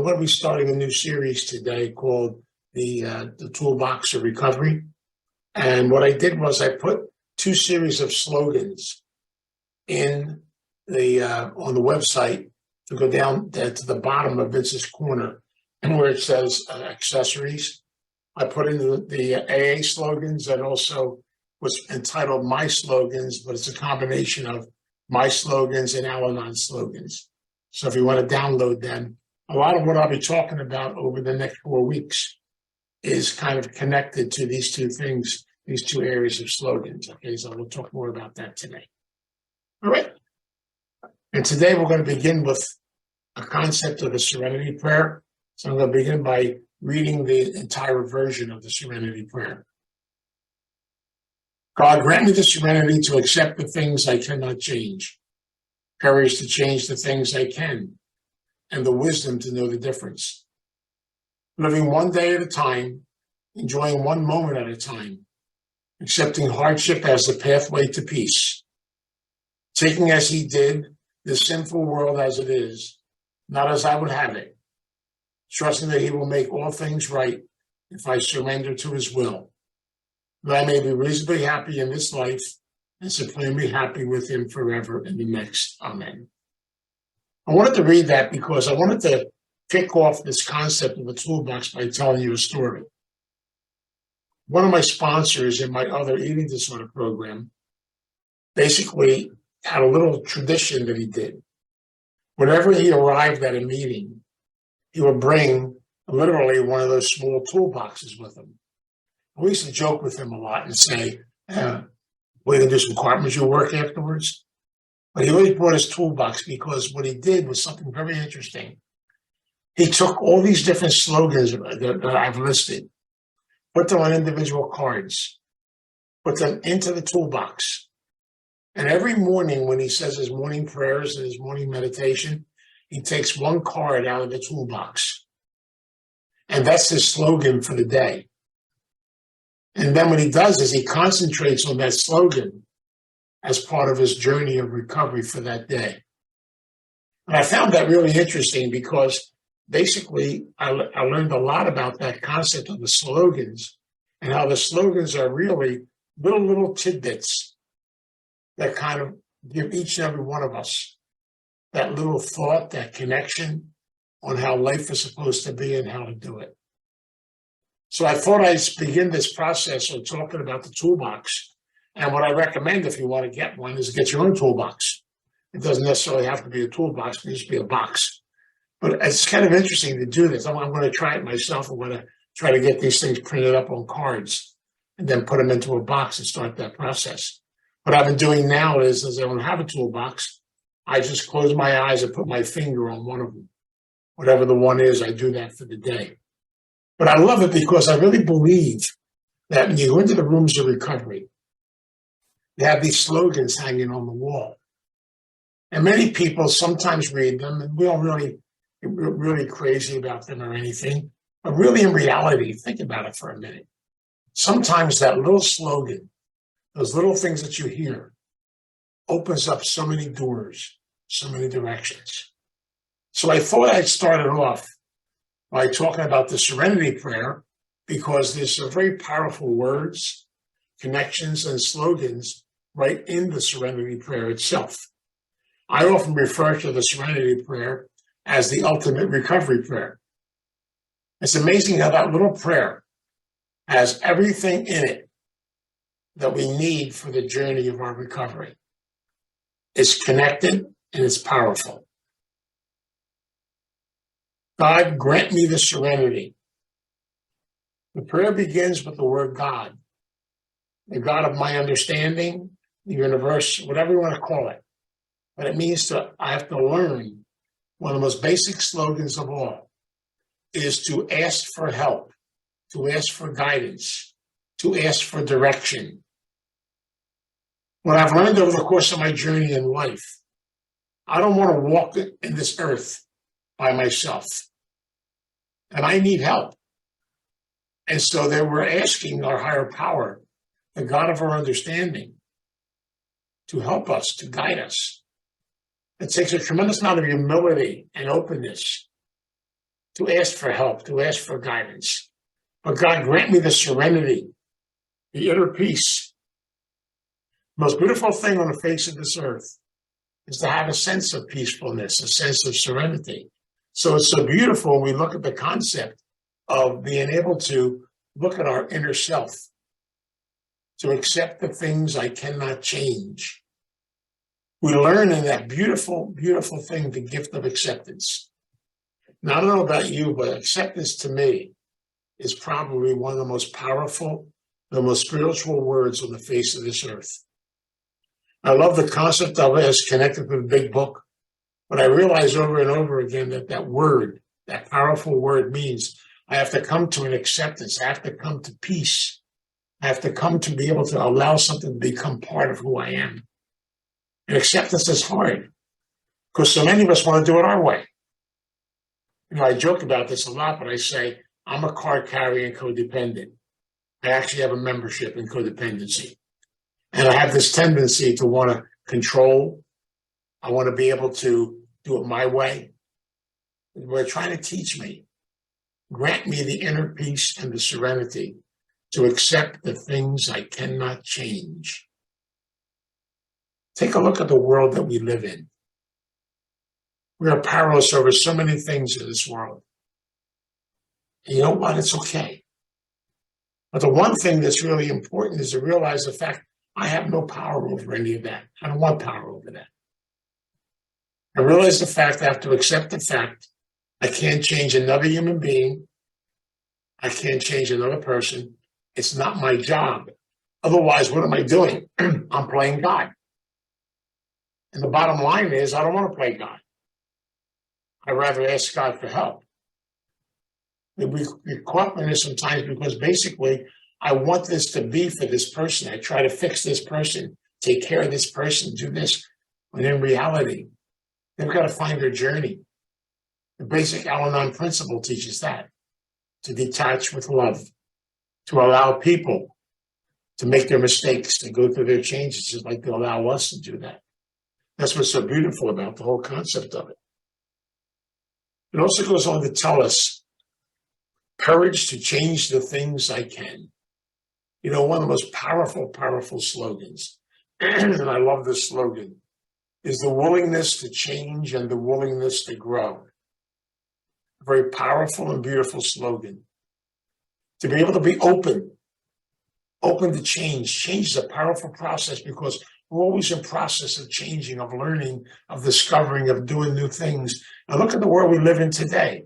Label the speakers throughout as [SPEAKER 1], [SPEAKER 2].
[SPEAKER 1] I'm going to be starting a new series today called the Toolbox of Recovery. And what I did was I put two series of slogans in the on the website to go down to the bottom of Vince's Corner, and where it says accessories. I put in the AA slogans, and also was entitled My Slogans, but it's a combination of my slogans and Al-Anon slogans. So if you want to download them, a lot of what I'll be talking about over the next 4 weeks is kind of connected to these two things, these two areas of slogans. Okay, so we'll talk more about that today. All right. And today we're going to begin with a concept of the Serenity Prayer. So I'm going to begin by reading the entire version of the Serenity Prayer. God, grant me the serenity to accept the things I cannot change, courage to change the things I can, and the wisdom to know the difference. Living one day at a time, enjoying one moment at a time, accepting hardship as the pathway to peace, taking as he did the sinful world as it is, not as I would have it, trusting that he will make all things right if I surrender to his will, that I may be reasonably happy in this life and supremely happy with him forever in the next. Amen. I wanted to read that because I wanted to kick off this concept of a toolbox by telling you a story. One of my sponsors in my other eating disorder program basically had a little tradition that he did. Whenever he arrived at a meeting, he would bring literally one of those small toolboxes with him. We used to joke with him a lot and say, we're going to do some carpentry work afterwards. But he always brought his toolbox because what he did was something very interesting. He took all these different slogans that I've listed, put them on individual cards, put them into the toolbox. And every morning when he says his morning prayers and his morning meditation, he takes one card out of the toolbox. And that's his slogan for the day. And then what he does is he concentrates on that slogan as part of his journey of recovery for that day. And I found that really interesting because basically I learned a lot about that concept of the slogans and how the slogans are really little tidbits that kind of give each and every one of us that little thought, that connection on how life is supposed to be and how to do it. So I thought I'd begin this process of talking about the toolbox. And what I recommend if you want to get one is get your own toolbox. It doesn't necessarily have to be a toolbox, it can just be a box. But it's kind of interesting to do this. I'm going to try it myself. I'm going to try to get these things printed up on cards and then put them into a box and start that process. What I've been doing now is, as I don't have a toolbox, I just close my eyes and put my finger on one of them. Whatever the one is, I do that for the day. But I love it because I really believe that when you go into the rooms of recovery, they have these slogans hanging on the wall. And many people sometimes read them, and we don't really crazy about them or anything. But really, in reality, think about it for a minute. Sometimes that little slogan, those little things that you hear, opens up so many doors, so many directions. So I thought I'd start it off by talking about the Serenity Prayer, because there's some very powerful words, connections, and slogans right in the Serenity Prayer itself. I often refer to the Serenity Prayer as the ultimate recovery prayer. It's amazing how that little prayer has everything in it that we need for the journey of our recovery. It's connected and it's powerful. God, grant me the serenity. The prayer begins with the word God, the God of my understanding, the universe, whatever you want to call it. But it means I have to learn one of the most basic slogans of all is to ask for help, to ask for guidance, to ask for direction. What I've learned over the course of my journey in life, I don't want to walk in this earth by myself. And I need help. And so then we're asking our higher power, the God of our understanding, to help us, to guide us. It takes a tremendous amount of humility and openness to ask for help, to ask for guidance. But God, grant me the serenity, the inner peace. The most beautiful thing on the face of this earth is to have a sense of peacefulness, a sense of serenity. So it's so beautiful when we look at the concept of being able to look at our inner self, to accept the things I cannot change. We learn in that beautiful, beautiful thing, the gift of acceptance. Now, I don't know about you, but acceptance to me is probably one of the most powerful, the most spiritual words on the face of this earth. I love the concept of it as connected to the big book, but I realize over and over again that that word, that powerful word means I have to come to an acceptance. I have to come to peace. I have to come to be able to allow something to become part of who I am. And acceptance is hard because so many of us want to do it our way. You know, I joke about this a lot, but I say, I'm a card carrying codependent. I actually have a membership in codependency. And I have this tendency to want to control. I want to be able to do it my way. They're trying to teach me. Grant me the inner peace and the serenity to accept the things I cannot change. Take a look at the world that we live in. We are powerless over so many things in this world. And you know what? It's okay. But the one thing that's really important is to realize the fact I have no power over any of that. I don't want power over that. I realize the fact I have to accept the fact I can't change another human being. I can't change another person. It's not my job. Otherwise, what am I doing? I'm playing God. And the bottom line is I don't want to play God. I'd rather ask God for help. We get caught in this sometimes because basically I want this to be for this person. I try to fix this person, take care of this person, do this. When in reality, they've got to find their journey. The basic Al-Anon principle teaches that, to detach with love, to allow people to make their mistakes, to go through their changes, just like they allow us to do that. That's what's so beautiful about the whole concept of it. It also goes on to tell us courage to change the things I can. You know, one of the most powerful, powerful slogans, and I love this slogan, is the willingness to change and the willingness to grow. A very powerful and beautiful slogan. To be able to be open to change. Change is a powerful process because we're always in process of changing, of learning, of discovering, of doing new things. And look at the world we live in today.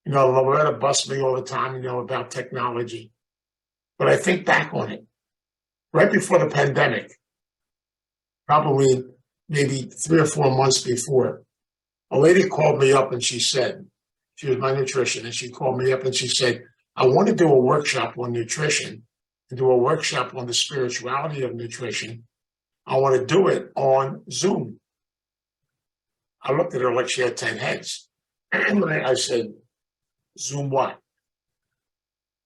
[SPEAKER 1] You know, Loretta busts me all the time, you know, about technology. But I think back on it. Right before the pandemic, probably maybe 3 or 4 months before, a lady called me up and she said, she was my nutrition, and she called me up and she said, I want to do a workshop on nutrition and do a workshop on the spirituality of nutrition. I want to do it on Zoom. I looked at her like she had 10 heads. And I said, Zoom what?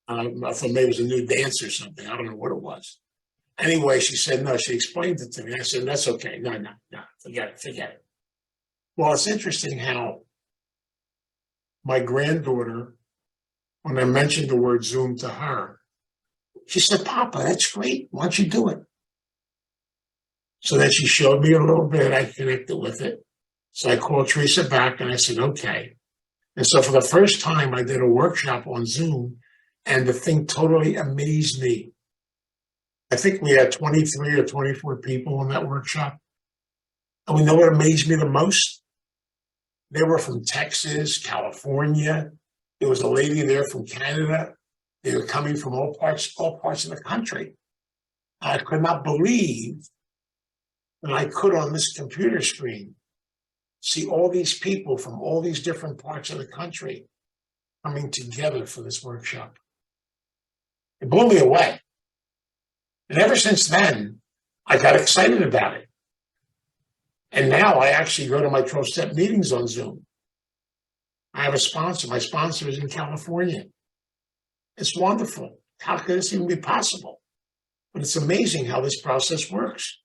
[SPEAKER 1] I thought maybe it was a new dance or something. I don't know what it was. Anyway, she said, no, she explained it to me. I said, that's okay. No, forget it. Well, it's interesting how my granddaughter, when I mentioned the word Zoom to her, she said, Papa, that's great. Why don't you do it? So then she showed me a little bit. I connected with it. So I called Teresa back and I said, okay. And so for the first time, I did a workshop on Zoom, and the thing totally amazed me. I think we had 23 or 24 people in that workshop. And we know what amazed me the most? They were from Texas, California. There was a lady there from Canada. They were coming from all parts of the country. I could not believe that I could, on this computer screen, see all these people from all these different parts of the country coming together for this workshop. It blew me away. And ever since then, I got excited about it. And now I actually go to my 12-step meetings on Zoom. I have a sponsor. My sponsor is in California. It's wonderful. How could this even be possible? But it's amazing how this process works.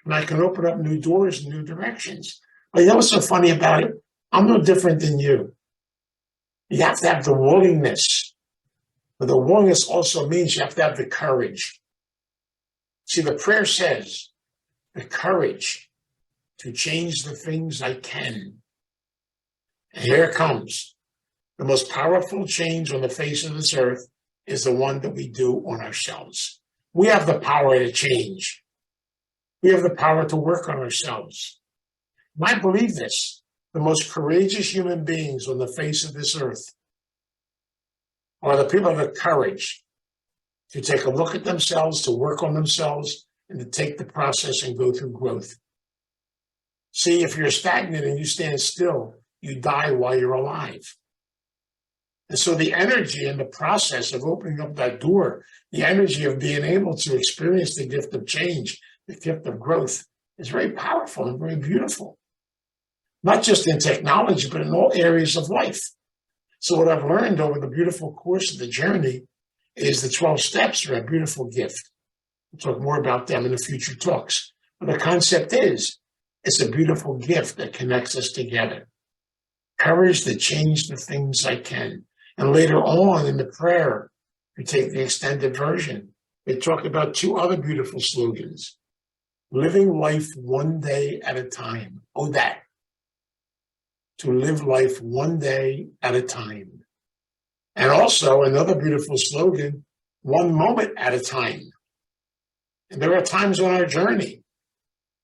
[SPEAKER 1] And I can open up new doors and new directions. But you know what's so funny about it? I'm no different than you. You have to have the willingness. But the willingness also means you have to have the courage. See, the prayer says, the courage to change the things I can. And here it comes. The most powerful change on the face of this earth is the one that we do on ourselves. We have the power to change. We have the power to work on ourselves. And I believe this. The most courageous human beings on the face of this earth are the people that have the courage to take a look at themselves, to work on themselves, and to take the process and go through growth. See, if you're stagnant and you stand still, you die while you're alive. And so the energy and the process of opening up that door, the energy of being able to experience the gift of change, the gift of growth, is very powerful and very beautiful. Not just in technology, but in all areas of life. So what I've learned over the beautiful course of the journey is the 12 steps are a beautiful gift. We'll talk more about them in the future talks. But the concept is, it's a beautiful gift that connects us together. Courage to change the things I can. And later on in the prayer, we take the extended version. They talk about two other beautiful slogans. Living life one day at a time. Oh, that. To live life one day at a time. And also another beautiful slogan, one moment at a time. And there are times on our journey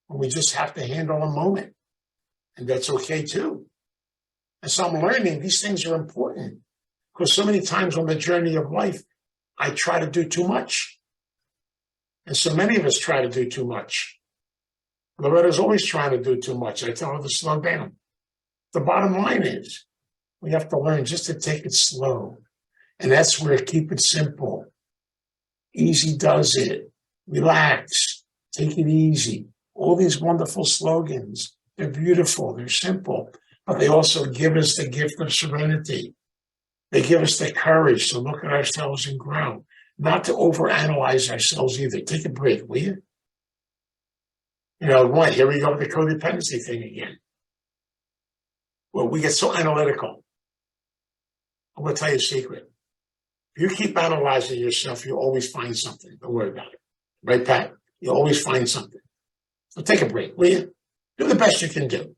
[SPEAKER 1] when we just have to handle a moment. And that's okay too. And so I'm learning these things are important because so many times on the journey of life, I try to do too much. And so many of us try to do too much. Loretta's always trying to do too much. I tell her to slow down. The bottom line is we have to learn just to take it slow. And that's where keep it simple. Easy does it. Relax. Take it easy. All these wonderful slogans. They're beautiful. They're simple. But they also give us the gift of serenity. They give us the courage to look at ourselves and grow. Not to overanalyze ourselves either. Take a break, will you? What? Here we go with the codependency thing again. Well, we get so analytical. I'm going to tell you a secret. If you keep analyzing yourself, you'll always find something. Don't worry about it. Right, Pat? You'll always find something. So take a break, will you? Do the best you can do.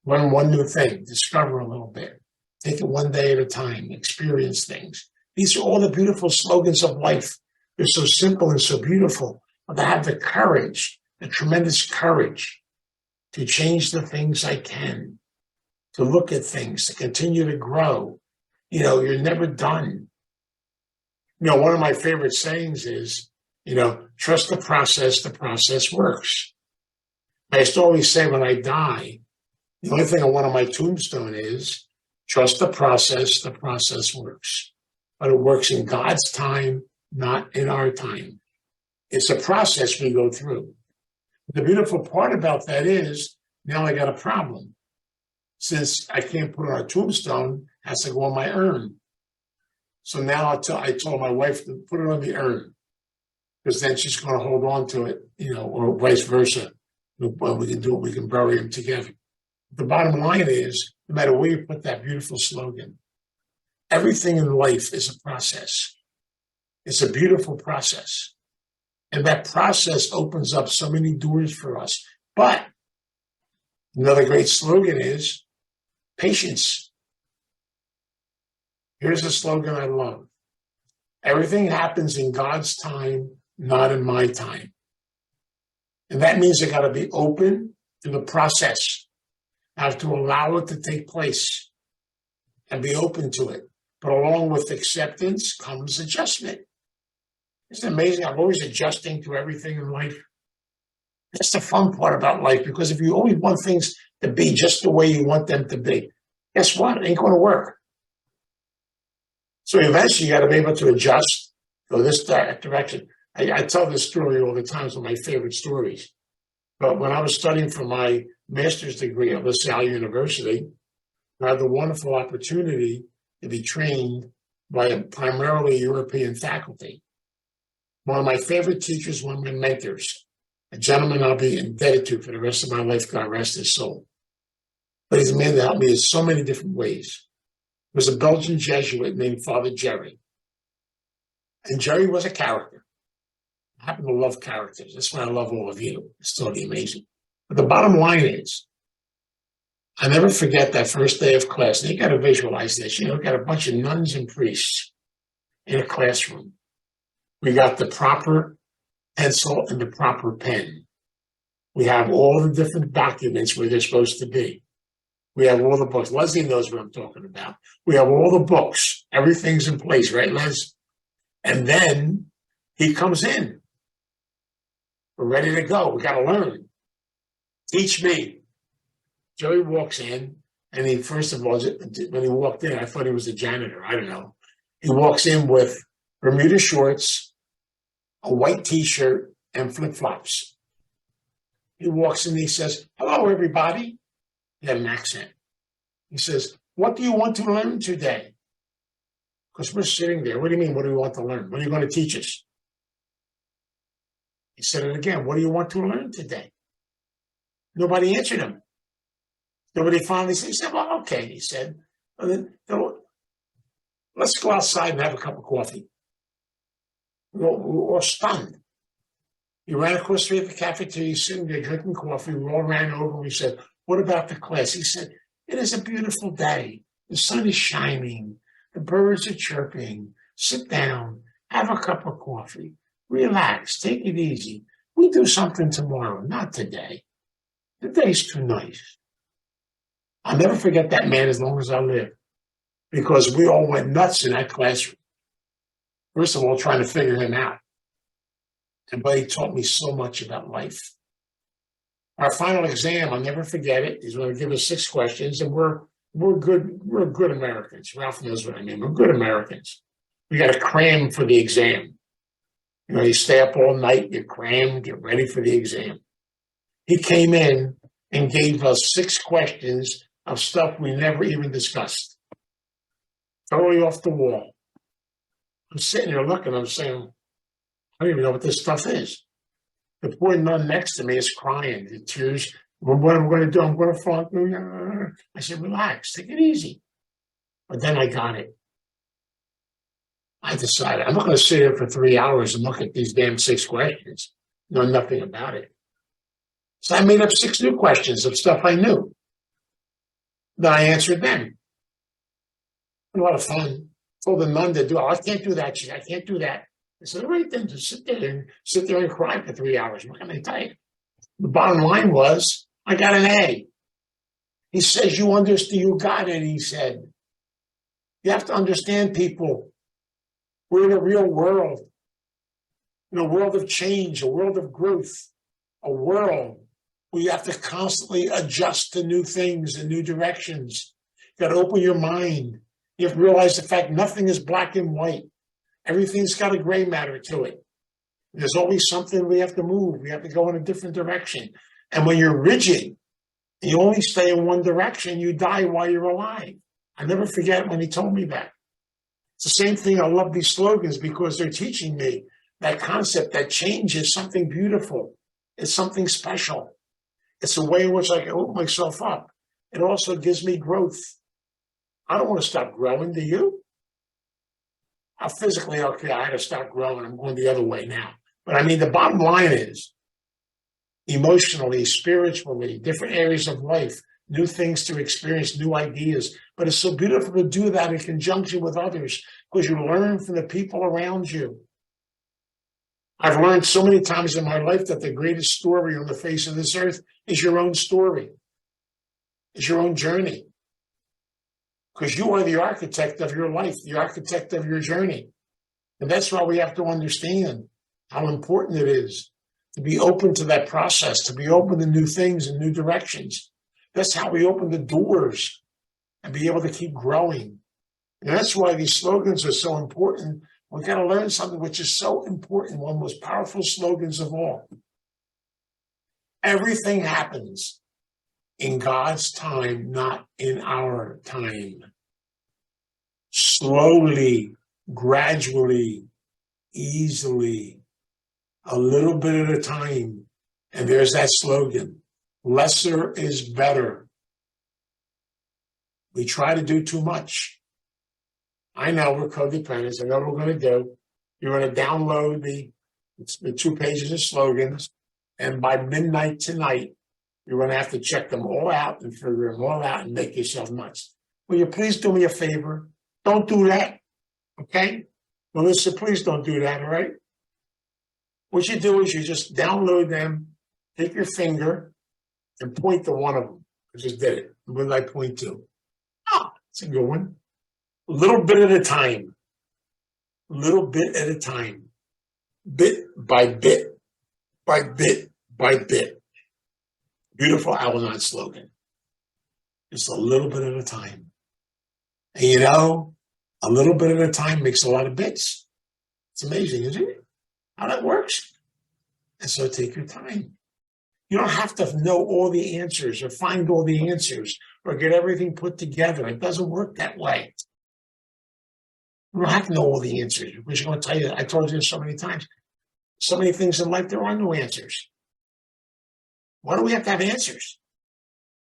[SPEAKER 1] Learn one new thing. Discover a little bit. Take it one day at a time. Experience things. These are all the beautiful slogans of life. They're so simple and so beautiful. But to have the courage, the tremendous courage to change the things I can, to look at things, to continue to grow. You're never done. One of my favorite sayings is, trust the process works. I used to always say when I die, the only thing on one of my tombstone is, trust the process works. But it works in God's time, not in our time. It's a process we go through. The beautiful part about that is, now I got a problem. Since I can't put it on a tombstone, it has to go on my urn. So now I told my wife to put it on the urn, because then she's going to hold on to it, or vice versa. Well, we can do it. We can bury them together. The bottom line is, no matter where you put that beautiful slogan, everything in life is a process. It's a beautiful process. And that process opens up so many doors for us. But another great slogan is patience. Here's a slogan I love. Everything happens in God's time, not in my time. And that means I got to be open to the process. I have to allow it to take place and be open to it. But along with acceptance comes adjustment. It's amazing. I'm always adjusting to everything in life. That's the fun part about life, because if you always want things to be just the way you want them to be, guess what? It ain't going to work. So eventually you got to be able to adjust, go this direction. I tell this story all the time. It's one of my favorite stories. But when I was studying for my master's degree at LaSalle University, I had the wonderful opportunity to be trained by a primarily European faculty. One of my favorite teachers, one of my mentors, a gentleman I'll be indebted to for the rest of my life, God rest his soul. But he's a man that helped me in so many different ways. was a Belgian Jesuit named Father Jerry. And Jerry was a character. I happen to love characters. That's why I love all of you. It's totally amazing. But the bottom line is, I never forget that first day of class. And you got to visualize this. You know, got a bunch of nuns and priests in a classroom. We got the proper pencil and the proper pen. We have all the different documents where they're supposed to be. We have all the books. Leslie knows what I'm talking about. We have all the books. Everything's in place, right, Les? And then he comes in. We're ready to go. We got to learn. Teach me. Joey walks in, and he, first of all, when he walked in, I thought he was a janitor. I don't know. He walks in with Bermuda shorts, a white T-shirt, and flip-flops. He walks in and he says, "Hello, everybody." He had an accent. He says, "What do you want to learn today?" Because we're sitting there. What do you mean, what do we want to learn? What are you going to teach us? He said it again. "What do you want to learn today?" Nobody answered him. Nobody finally said, he said, "Well, okay," he said. "Let's go outside and have a cup of coffee." We were all stunned. He ran across the street at the cafeteria, sitting there drinking coffee. We all ran over and we said, "What about the class?" He said, "It is a beautiful day. The sun is shining. The birds are chirping. Sit down, have a cup of coffee, relax, take it easy. We do something tomorrow, not today. The day's too nice." I'll never forget that man as long as I live, because we all went nuts in that classroom. First of all, trying to figure him out. But he taught me so much about life. Our final exam, I'll never forget it. He's going to give us 6 questions, and we're good Americans. Ralph knows what I mean. We're good Americans. We got to cram for the exam. You know, you stay up all night, you cram, get ready for the exam. He came in and gave us 6 questions of stuff we never even discussed. Totally off the wall. I'm sitting there looking, I'm saying, I don't even know what this stuff is. The poor nun next to me is crying. The tears, what am I going to do? I'm going to fall. I said, "Relax, take it easy." But then I got it. I decided I'm not going to sit here for 3 hours and look at these damn 6 questions, know nothing about it. So I made up 6 new questions of stuff I knew. Then I answered them. A lot of fun. Told the nun to do it. "I can't do that. I can't do that." I said, "All right, then, just sit there and cry for 3 hours. What can I tell you?" The bottom line was, I got an A. He says, "You understand, you got it," he said. You have to understand, people. We're in a real world. In a world of change, a world of growth, a world where you have to constantly adjust to new things and new directions. You got to open your mind. You have to realize the fact nothing is black and white. Everything's got a gray matter to it. There's always something we have to move. We have to go in a different direction. And when you're rigid, and you only stay in one direction, you die while you're alive. I never forget when he told me that. It's the same thing. I love these slogans because they're teaching me that concept that change is something beautiful. It's something special. It's a way in which I can open myself up. It also gives me growth. I don't want to stop growing. Do you? I'm physically okay. I had to stop growing. I'm going the other way now. But I mean, the bottom line is, emotionally, spiritually, different areas of life, new things to experience, new ideas. But it's so beautiful to do that in conjunction with others, because you learn from the people around you. I've learned so many times in my life that the greatest story on the face of this earth is your own story. It's your own journey. Because you are the architect of your life, the architect of your journey. And that's why we have to understand how important it is to be open to that process, to be open to new things and new directions. That's how we open the doors and be able to keep growing. And that's why these slogans are so important. We've got to learn something which is so important, one of the most powerful slogans of all. Everything happens in God's time, not in our time. Slowly, gradually, easily, a little bit at a time. And there's that slogan, lesser is better. We try to do too much. I know we're codependents. I know what we're going to do. You're going to download the 2 pages of slogans, and by midnight tonight, you're going to have to check them all out and figure them all out and make yourself nuts. Will you please do me a favor? Don't do that, okay? Melissa, please don't do that, all right? What you do is you just download them, take your finger, and point to one of them. I just did it. What did I point to? Oh, it's a good one. A little bit at a time. Little bit at a time. Bit by bit, by bit, by bit. Beautiful Al-Anon slogan. Just a little bit at a time. And you know, a little bit at a time makes a lot of bits. It's amazing, isn't it? How that works. And so take your time. You don't have to know all the answers or find all the answers or get everything put together. It doesn't work that way. You don't have to know all the answers. Because I'm going to tell you, I told you this so many times. So many things in life, there are no answers. Why do we have to have answers?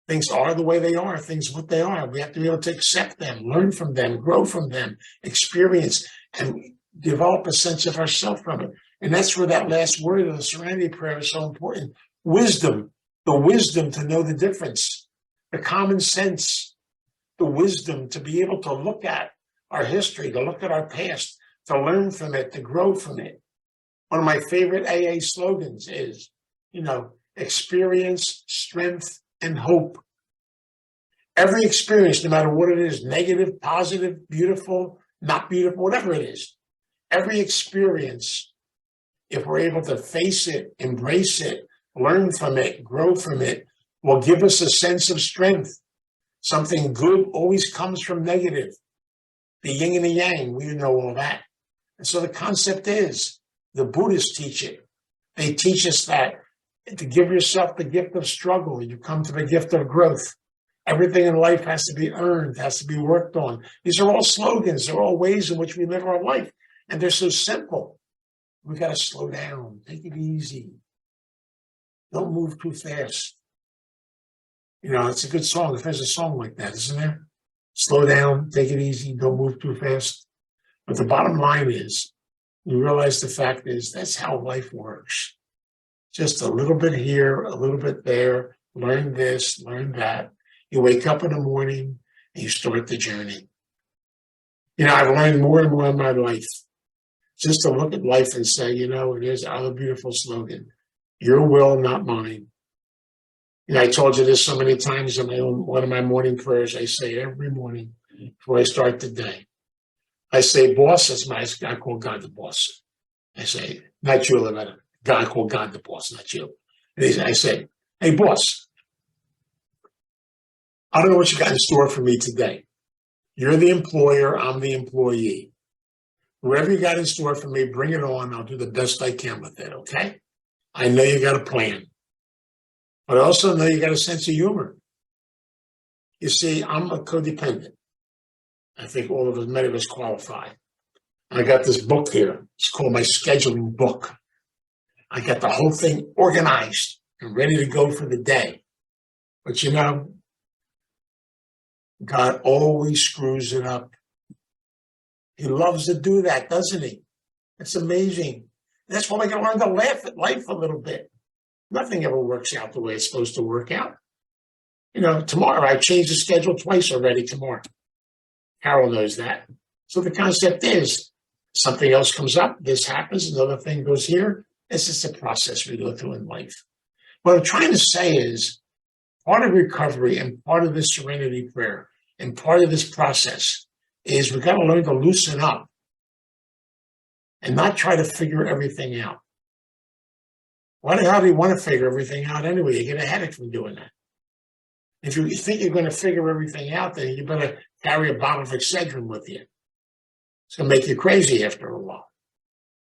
[SPEAKER 1] Things are the way they are. Things what they are. We have to be able to accept them, learn from them, grow from them, experience, and develop a sense of ourselves from it. And that's where that last word of the Serenity prayer is so important. Wisdom, the wisdom to know the difference, the common sense, the wisdom to be able to look at our history, to look at our past, to learn from it, to grow from it. One of my favorite AA slogans is, experience, strength, and hope. Every experience, no matter what it is, negative, positive, beautiful, not beautiful, whatever it is, every experience, if we're able to face it, embrace it, learn from it, grow from it, will give us a sense of strength. Something good always comes from negative. The yin and the yang, we know all that. And so the concept is, the Buddhists teach it. They teach us that to give yourself the gift of struggle, you come to the gift of growth. Everything in life has to be earned, has to be worked on. These are all slogans. They're all ways in which we live our life. And they're so simple. We got to slow down, take it easy. Don't move too fast. It's a good song. If there's a song like that, isn't there? Slow down, take it easy, don't move too fast. But the bottom line is, you realize the fact is, that's how life works. Just a little bit here, a little bit there, learn this, learn that. You wake up in the morning and you start the journey. I've learned more and more in my life just to look at life and say, here's another beautiful slogan. Your will, not mine. I told you this so many times in one of my morning prayers. I say every morning before I start the day. I say, boss, I call God the boss. I say, not you, Loretta. God, I call God the boss, not you. And I say, hey, boss, I don't know what you got in store for me today. You're the employer, I'm the employee. Whatever you got in store for me, bring it on. I'll do the best I can with it, okay? I know you got a plan. But I also know you got a sense of humor. You see, I'm a codependent. I think many of us qualify. I got this book here. It's called my scheduling book. I got the whole thing organized and ready to go for the day. But God always screws it up. He loves to do that, doesn't he? It's amazing. That's why we got to learn to laugh at life a little bit. Nothing ever works out the way it's supposed to work out. Tomorrow, I changed the schedule twice already tomorrow. Carol knows that. So the concept is, something else comes up, this happens, another thing goes here. It's just a process we go through in life. What I'm trying to say is, part of recovery and part of this serenity prayer and part of this process is we've got to learn to loosen up and not try to figure everything out. Why the hell do you want to figure everything out anyway? You get a headache from doing that. If you think you're going to figure everything out, then you better carry a bottle of Excedrin with you. It's going to make you crazy after a while.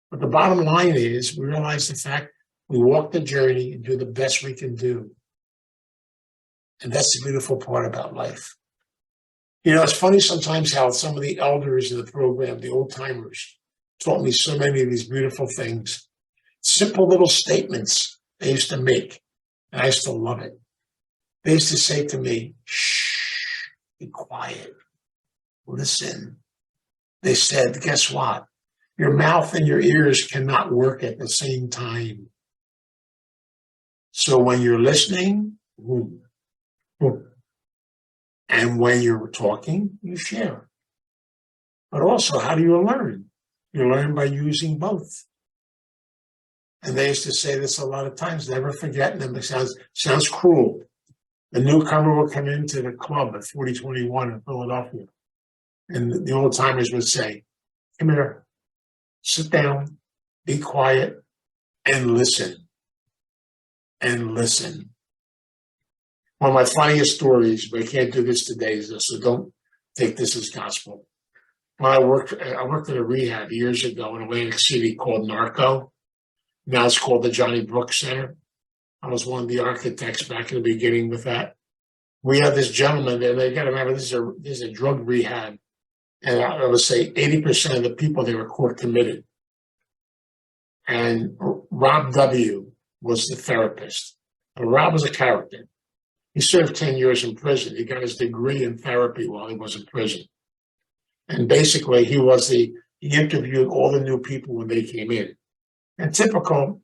[SPEAKER 1] But the bottom line is, we realize the fact we walk the journey and do the best we can do. And that's the beautiful part about life. It's funny sometimes how some of the elders in the program, the old timers, taught me so many of these beautiful things. Simple little statements they used to make, and I still love it. They used to say to me, shh, be quiet, listen, They said, guess what? Your mouth and your ears cannot work at the same time. So when you're listening, and when you're talking, you share. But also, how do you learn? You learn by using both. And they used to say this a lot of times, never forget them. It sounds cruel. The newcomer will come into the club at 4021 in Philadelphia. And the old timers would say, come here, sit down, be quiet, and listen. And listen. One of my funniest stories, but I can't do this today, so don't take this as gospel. When I worked at a rehab years ago in Atlantic City called Narco. Now it's called the Johnny Brooks Center. I was one of the architects back in the beginning with that. We have this gentleman there. They got to remember this is a drug rehab, and I would say 80% of the people there were court committed. And Rob W. was the therapist. But Rob was a character. He served 10 years in prison. He got his degree in therapy while he was in prison. And basically, he interviewed all the new people when they came in. And typical,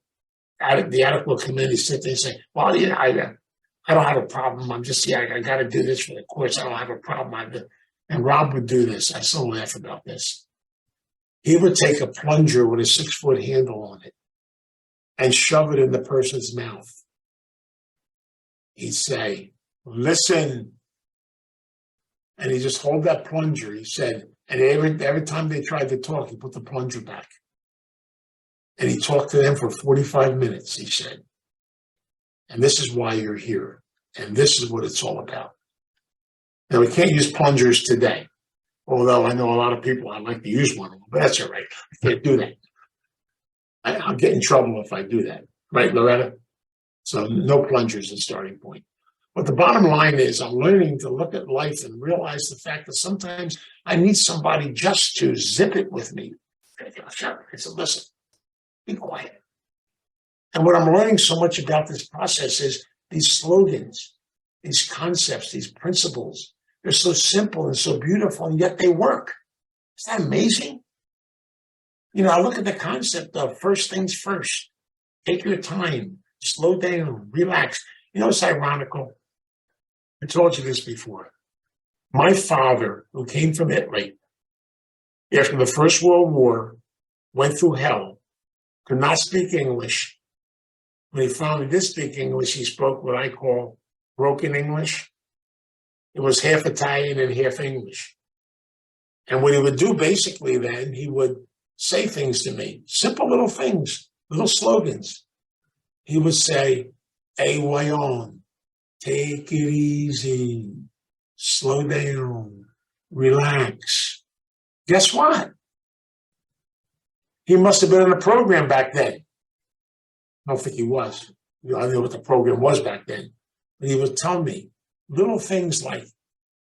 [SPEAKER 1] the addict will come in, he sit there and say, well, yeah, I don't have a problem. I'm just, I got to do this for the courts. I don't have a problem. And Rob would do this. I still laugh about this. He would take a plunger with a 6-foot handle on it and shove it in the person's mouth. He'd say, listen. And he just hold that plunger, he said, and every time they tried to talk, he put the plunger back. And he talked to them for 45 minutes, he said. And this is why you're here. And this is what it's all about. Now, we can't use plungers today. Although I know a lot of people, I'd like to use one, but that's all right. I can't do that. I'll get in trouble if I do that. Right, Loretta? So no plungers as a starting point. But the bottom line is I'm learning to look at life and realize the fact that sometimes I need somebody just to zip it with me. Shut up. I said, listen. Be quiet. And what I'm learning so much about this process is these slogans, these concepts, these principles. They're so simple and so beautiful, and yet they work. Isn't that amazing? I look at the concept of first things first. Take your time, slow down, relax. It's ironical. I told you this before. My father, who came from Italy, after the First World War, went through hell. Could not speak English. When he finally did speak English, he spoke what I call broken English. It was half Italian and half English. And what he would do basically then, he would say things to me, simple little things, little slogans. He would say, hey, voyons, take it easy, slow down, relax. Guess what? He must have been in a program back then. I don't think he was. I know what the program was back then. But he would tell me little things like,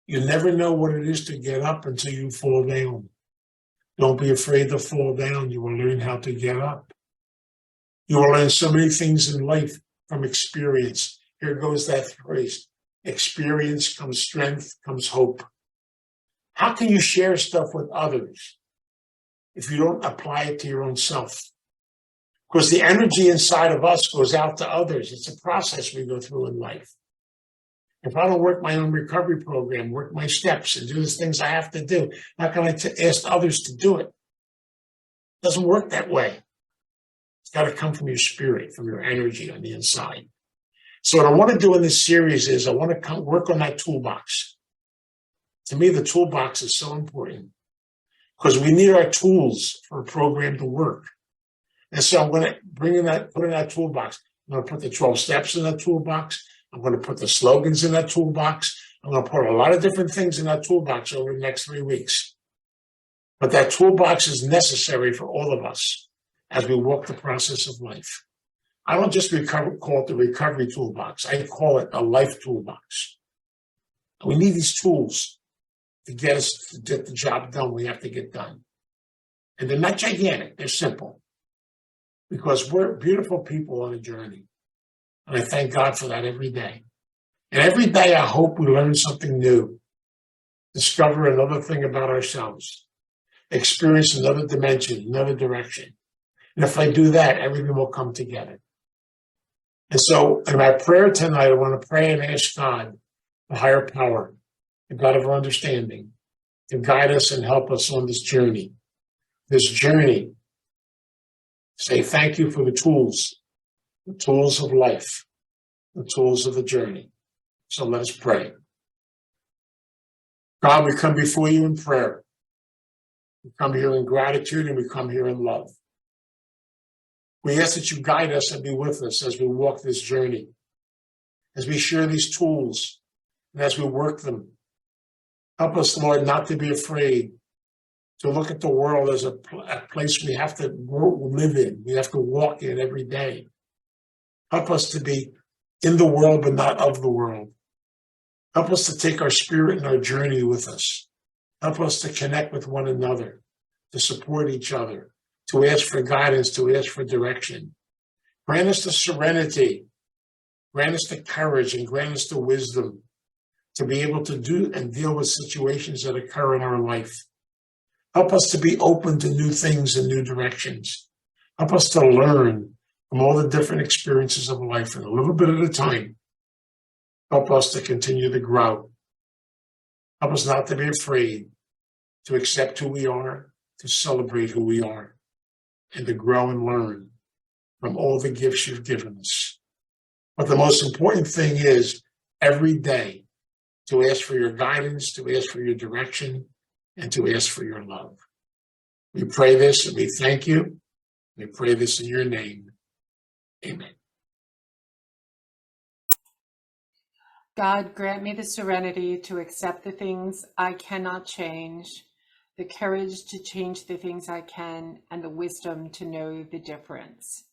[SPEAKER 1] you never know what it is to get up until you fall down. Don't be afraid to fall down. You will learn how to get up. You will learn so many things in life from experience. Here goes that phrase. Experience comes strength, comes hope. How can you share stuff with others if you don't apply it to your own self? Because the energy inside of us goes out to others. It's a process we go through in life. If I don't work my own recovery program, work my steps, and do the things I have to do, how can I ask others to do it? It doesn't work that way. It's got to come from your spirit, from your energy on the inside. So what I want to do in this series is I want to work on that toolbox. To me, the toolbox is so important because we need our tools for a program to work. And so I'm going to put in that toolbox. I'm going to put the 12 steps in that toolbox. I'm going to put the slogans in that toolbox. I'm going to put a lot of different things in that toolbox over the next 3 weeks. But that toolbox is necessary for all of us as we walk the process of life. I don't just call it the recovery toolbox. I call it a life toolbox. We need these tools to get us to get the job done we have to get done. And they're not gigantic. They're simple. Because we're beautiful people on a journey. And I thank God for that every day. And every day I hope we learn something new. Discover another thing about ourselves. experience another dimension, another direction. And if I do that, everything will come together. And so in my prayer tonight, I want to pray and ask God, the higher power, the God of our understanding, to guide us and help us on this journey. Say thank you for the tools of life, the tools of the journey. So let us pray. God, we come before you in prayer. We come here in gratitude and we come here in love. We ask that you guide us and be with us as we walk this journey, as we share these tools and as we work them. Help us, Lord, not to be afraid to look at the world as a place we have to live in. We have to walk in every day. Help us to be in the world, but not of the world. Help us to take our spirit and our journey with us. Help us to connect with one another, to support each other, to ask for guidance, to ask for direction. Grant us the serenity, grant us the courage, and grant us the wisdom to be able to do and deal with situations that occur in our life. Help us to be open to new things and new directions. Help us to learn from all the different experiences of life and a little bit at a time. Help us to continue to grow. Help us not to be afraid to accept who we are, to celebrate who we are, and to grow and learn from all the gifts you've given us. But the most important thing is every day to ask for your guidance, to ask for your direction, and to ask for your love. We pray this and we thank you. We pray this in your name. Amen.
[SPEAKER 2] God, grant me the serenity to accept the things I cannot change, the courage to change the things I can, and the wisdom to know the difference.